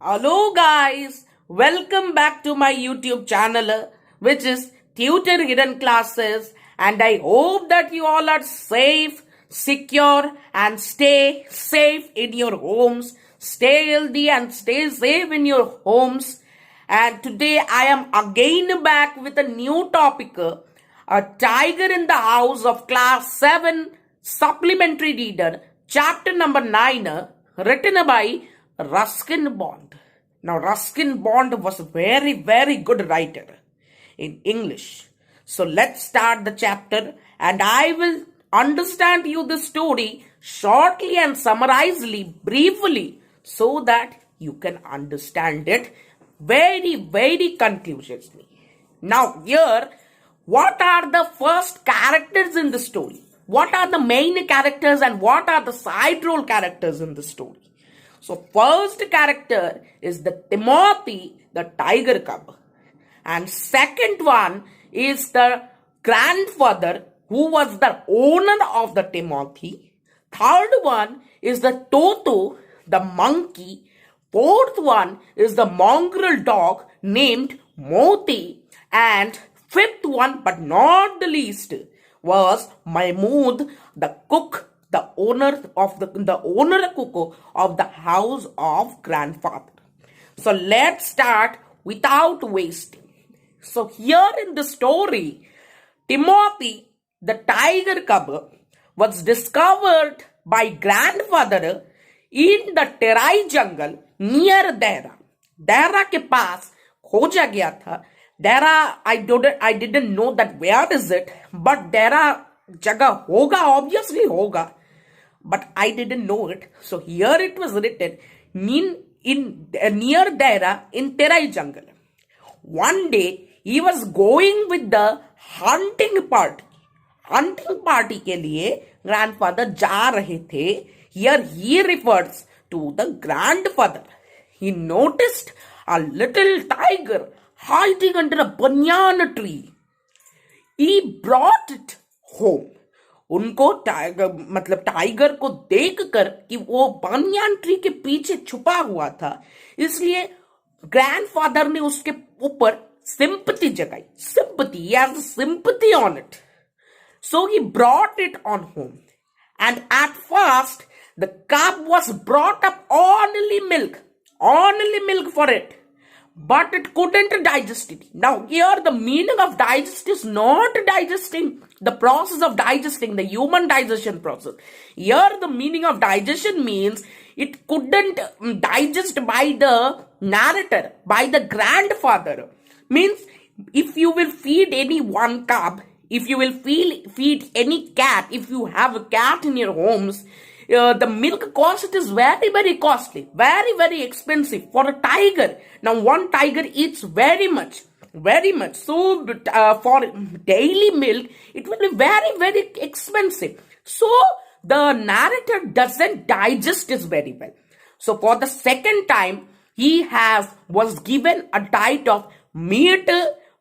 Hello guys, welcome back to my YouTube channel which is Tutor Hidden Classes, and I hope that you all are safe, secure and stay safe in your homes. Stay healthy and stay safe in your homes. And today I am again back with a new topic, a tiger in the house of class 7 supplementary reader, chapter number 9, written by Ruskin Bond. Now, Ruskin Bond was a very good writer in English. So, let's start the chapter and I will understand you the story shortly and summarizely, briefly, so that you can understand it very conclusively. Now, here, what are the first characters in the story? What are the main characters and what are the side role characters in the story? So, first character is the Timothy, the tiger cub. And second one is the grandfather who was the owner of the Timothy. Third one is the Toto, the monkey. Fourth one is the mongrel dog named Moti. And fifth one, but not the least, was Mahmood, the cook, the owner cook of the house of grandfather. So let's start without wasting. So here in the story, Timothy, the tiger cub, was discovered by grandfather in the Terai jungle near Dehra. Dehra के पास खोजा गया था. Dehra, I didn't know that where is it, but Dehra जगह होगा, obviously होगा, but I didn't know it. So here it was written near Dehra in Terai jungle. One day he was going with the hunting party. Hunting party के लिए grandfather जा रहे थे. Here he refers to the grandfather. He noticed a little tiger hiding under a banyan tree. He brought it home. उनको tiger को देखकर कि वो बनियान ट्री के पीछे छुपा हुआ था, इसलिए ग्रैंडफादर ने उसके ऊपर सिंपैथी जगाई. Sympathy, he has sympathy on it. So he brought it on home. And at first, the cub was brought up only milk for it. But it couldn't digest it. Now here the meaning of digest is not digesting, the process of digesting, the human digestion process. Here the meaning of digestion means it couldn't digest by the narrator, by the grandfather. Means if you will feed any one cub, if you will feed any cat, if you have a cat in your homes, the milk cost is very costly, very expensive for a tiger. Now one tiger eats very much. So for daily milk, it will be very expensive. So the narrator doesn't digest this very well. So for the second time, he was given a diet of meat,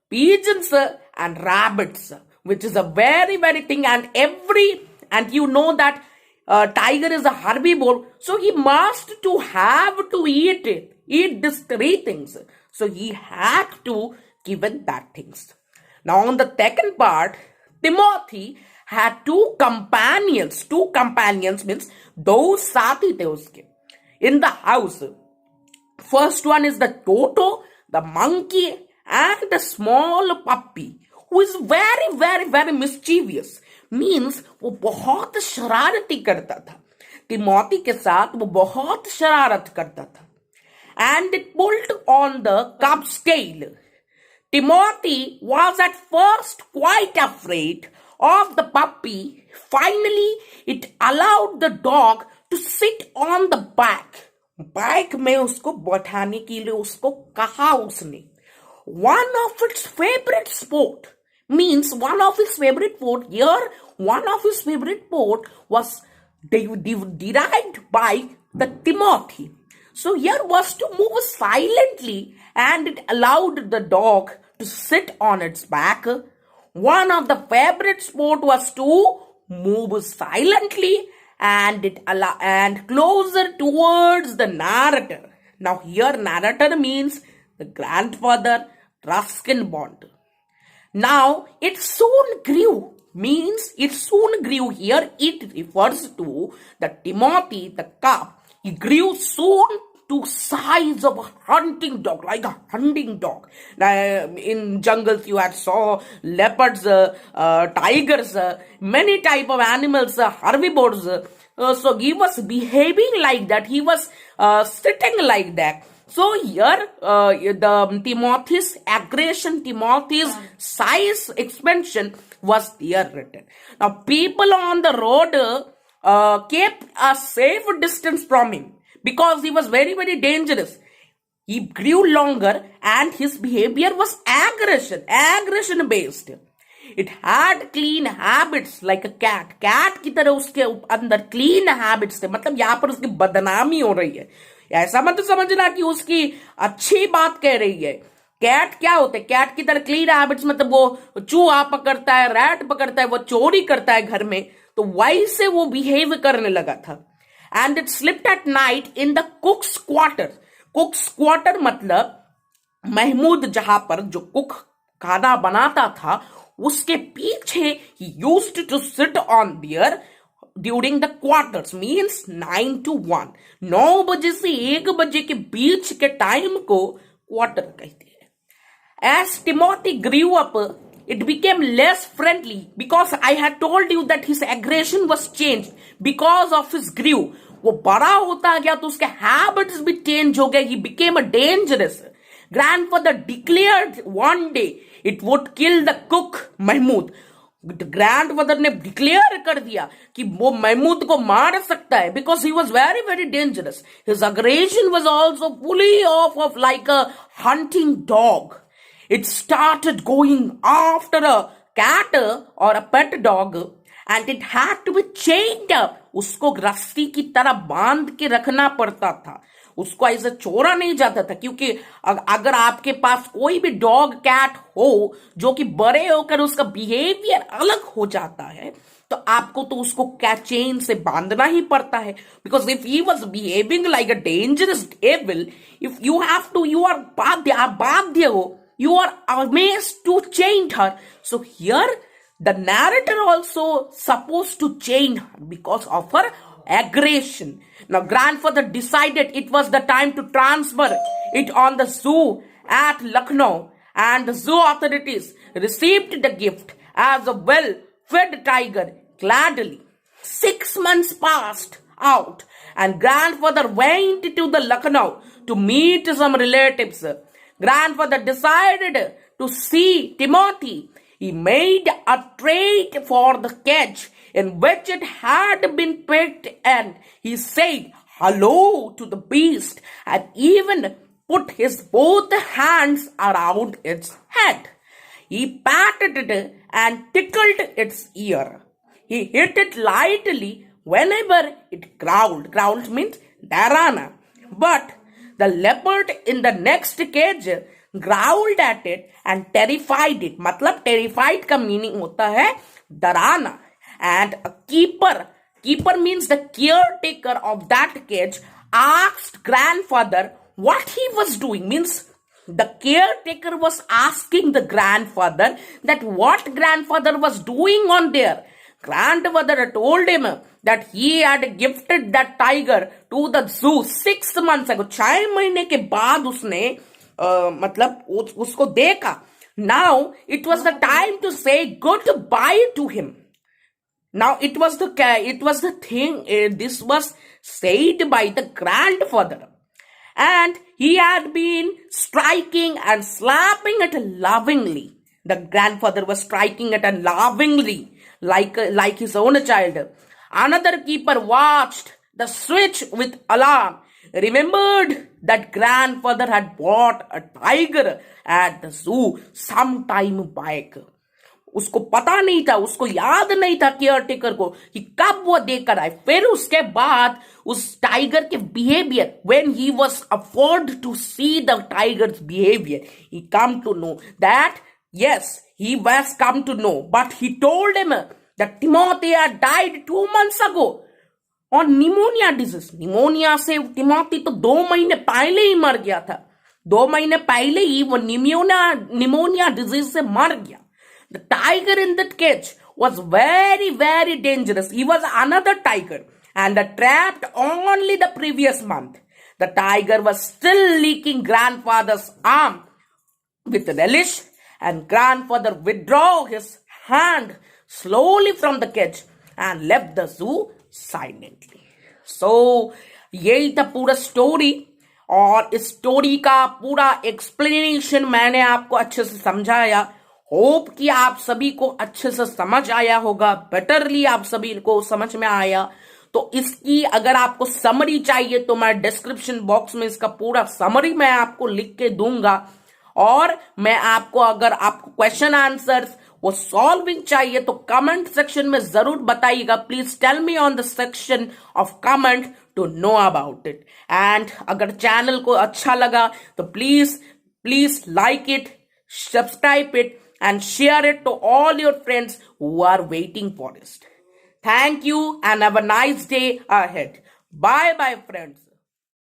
pigeons and rabbits, which is a very thing, and you know that tiger is a herbivore, so he must to have to eat these three things. So he had to given that things. Now on the second part, Timothy had two companions. Two companions means those साथी थे उसके in the house. First one is the Toto, the monkey, and the small puppy who is very mischievous. Means वो बहुत शरारती करता था. तिमोथी के साथ वो बहुत शरारत करता था. And it pulled on the cub's tail. Timothy was at first quite afraid of the puppy. Finally, it allowed the dog to sit on the back. Back में उसको बैठाने के लिए उसको कहा उसने. One of its favorite sport. Means one of his favorite sport. Here, one of his favorite sport was derived by the Timothy. So here was to move silently, and it allowed the dog to sit on its back. One of the favorite sport was to move silently and closer towards the narrator. Now here narrator means the grandfather, Ruskin Bond. Now it soon grew means it soon grew. Here it refers to the Timothy, the calf. He grew soon to size of a hunting dog, like a hunting dog. In jungles you had saw leopards, tigers, many type of animals, herbivores. So he was behaving like that. He was sitting like that. So here, the Timothy's aggression, Timothy's size expansion was there written. Now, people on the road kept a safe distance from him because he was very, very dangerous. He grew longer and his behavior was aggression based. It had clean habits like a cat. Cat की तरह उसके अंदर clean habits थे. मतलब यहाँ पर उसकी बदनामी हो रही है. ऐसा मत समझना कि उसकी अच्छी बात कह रही है. कैट क्या होते हैं? कैट की तरह क्लीन हैबिट्स मतलब वो चूहा पकड़ता है, रैट पकड़ता है, वो चोरी करता है घर में. तो वैसे वो बिहेव करने लगा था. And it slipped at night in the कुक्स quarter. कुक्स quarter मतलब महमूद जहां पर जो कुक खाना बनाता था उसके पीछे ही used to sit on there during the quarters means 9 to 1. 9 बजे से 1 बजे के बीच के टाइम को क्वार्टर कहते हैं. As Timothy grew up, it became less friendly because I had told you that his aggression was changed because of his grew. वो बड़ा होता गया तो उसके habits भी change हो गए. He became a dangerous. Grandfather declared one day it would kill the cook Mahmood. Grandfather ने डिक्लेयर कर दिया कि वो महमूद को मार सकता है because he was very very dangerous. His aggression was also fully of like a hunting dog. It started going after a cat और a pet dog and it had to be chained up. उसको रस्सी की तरह बांध के रखना पड़ता था. उसको ऐसे छोड़ा नहीं जाता था क्योंकि अगर आपके पास कोई भी डॉग कैट हो जो कि बड़े होकर उसका बिहेवियर अलग हो जाता है तो आपको तो उसको चेन से बांधना ही पड़ता है. Because if he was behaving like a dangerous evil, if you have to, you are बाध्य हो, you are amazed to chain her. So here the narrator also supposed to chain her because of her aggression. Now grandfather decided it was the time to transfer it on the zoo at Lucknow, and the zoo authorities received the gift as a well-fed tiger gladly. 6 months passed out and grandfather went to the Lucknow to meet some relatives. Grandfather decided to see Timothy. He made a trade for the cage in which it had been picked, and he said hello to the beast and even put his both hands around its head. He patted it and tickled its ear. He hit it lightly whenever it growled. Growled means dharana. But the leopard in the next cage growled at it and terrified it. मतलब terrified का meaning होता है डराना. And a keeper means the caretaker of that cage, asked grandfather what he was doing. Means the caretaker was asking the grandfather that what grandfather was doing on there. Grandfather told him that he had gifted that tiger to the zoo 6 months ago. 6 महीने के बाद उसने मतलब उसको देखा. Now it was the time to say goodbye to him. Now it was the thing. This was said by the grandfather, and he had been striking and slapping it lovingly. The grandfather was striking it and lovingly, like his own child. Another keeper watched the switch with alarm. Remembered that grandfather had bought a tiger at the zoo some time back. उसको पता नहीं था, उसको याद नहीं था caretaker को कि कब वो देकर आए. फिर उसके बाद उस टाइगर के behaviour, when he was afforded to see the tiger's behavior, he come to know that yes, he was come to know, but he told him that Timothy had died 2 months ago. और pneumonia disease, pneumonia से Timothy तो 2 महीने पहले ही मर गया था, 2 महीने पहले ही वो निमोनिया डिजीज से मर गया. The tiger in that cage was very, very dangerous. He was another tiger and trapped only the previous month. The tiger was still licking grandfather's arm with relish, and grandfather withdrew his hand slowly from the cage and left the zoo silently. So, यही था पूरा story, और इस story का पूरा explanation मैंने आपको अच्छे से समझाया. होप कि आप सभी को अच्छे से समझ आया होगा, बेटरली आप सभी को समझ में आया. तो इसकी अगर आपको समरी चाहिए तो मैं डिस्क्रिप्शन बॉक्स में इसका पूरा समरी मैं आपको लिख के दूंगा. और मैं आपको, अगर आपको क्वेश्चन आंसर्स वो सॉल्विंग चाहिए तो कमेंट सेक्शन में जरूर बताइएगा. Please tell me on the section of comment to know about it. And अगर चैनल को अच्छा लगा तो please like it, subscribe it and share it to all your friends who are waiting for it. Thank you and have a nice day ahead. Bye bye friends.